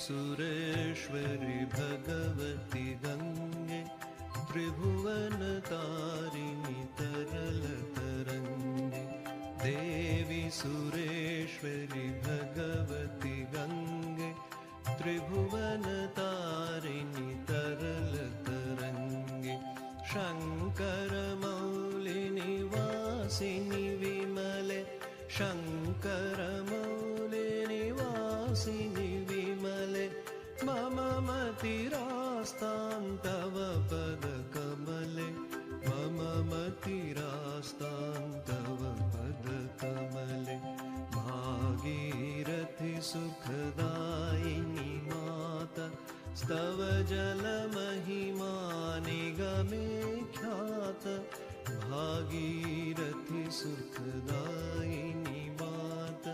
सुरेश्वरि भगवति गंगे त्रिभुवन तारिणि तरल तरंगे। देवी सुरेश्वरि भगवति गंगे त्रिभुवन तारिणि तरल तरंगे। शंकर मौलि निवासिनि विमले शंकर मौलि निवासिनि विमले मम मतिरास्तां तव पदकमले मम मतिरास्तां तव पदकमले। भागीरथि सुखदायिनि माता स्तव जलमहिमा निगमे ख्यात। भागीरथि सुखदायिनि माता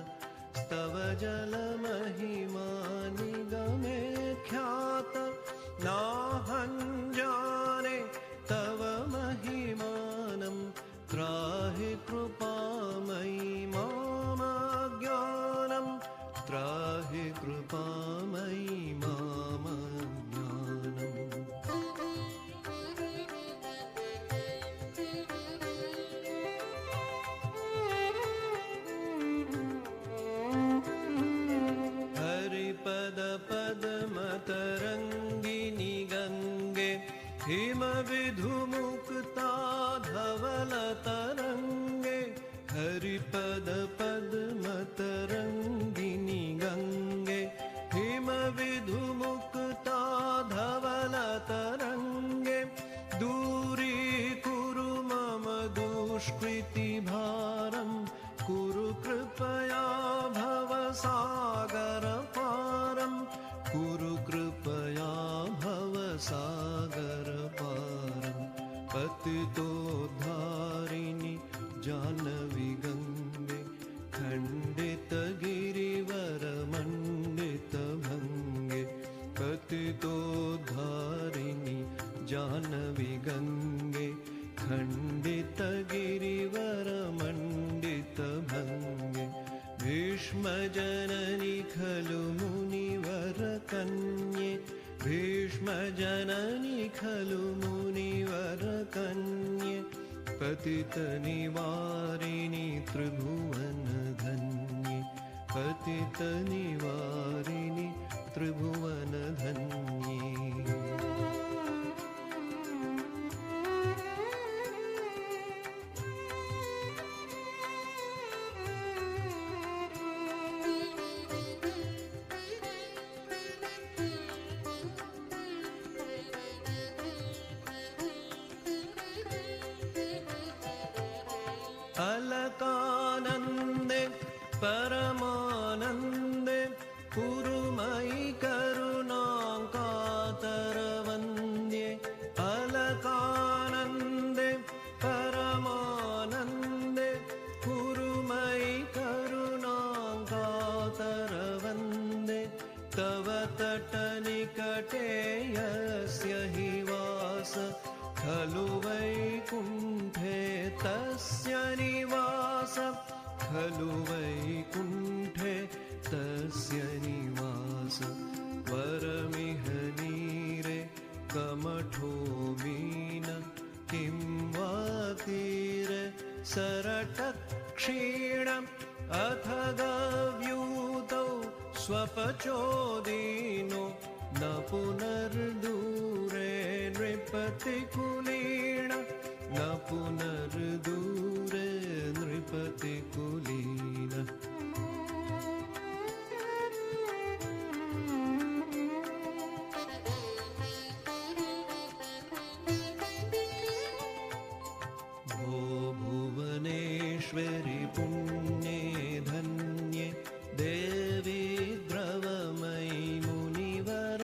स्तव जलमहिमा निगमे ख्यात। नाहं जाने तव महिमानं त्राहि कृपामयि मम ज्ञानं त्राहि कृपामयि मम ज्ञानम्। हरिपद पद्मतरङ्गिनि गङ्गे हिमविधुमुक्ता धवल तरङ्गे। हरिपद पद्मतरङ्गिनि गङ्गे हिमविधुमुक्ता धवल तरङ्गे। दूरीकुरु मम दुष्कृति भारं कुरु कृपया भवसागर पारं कुरु कृपया भवसागर पारं। पतितोद्धारिणि जाह्नवी गङ्गे खण्डितगिरिवरमण्डितभङ्गे। पतितोद्धारिणि जाह्नवी गङ्गे खण्डितगिरिवरमण्डितभङ्गे। भीष्मजननि खलु मुनिवरकन्ये भीष्मजननि खलु मुनिवरकन्ये। पतितनिवारिणि त्रिभुवनधन्ये पतितनिवारिणि त्रिभुवनधन्ये। अलकानन्दे परमानन्दे कुरु मयि करुणां कातरवन्द्ये। अलकानन्दे परमानन्दे कुरु मयि करुणां कातरवन्दे। तव तटनिकटे यस्य हि वास खलु वैकुण्ठे तस्य निवास खलु वैकुण्ठे तस्य निवास। वरमिह नीरे कमठो मीन किं वा तीरे सरटक्षीणम् अथ गव्यूतौ स्वपचोदीनो न पुनर्दूरे नृपतिकुलीन न पुनर्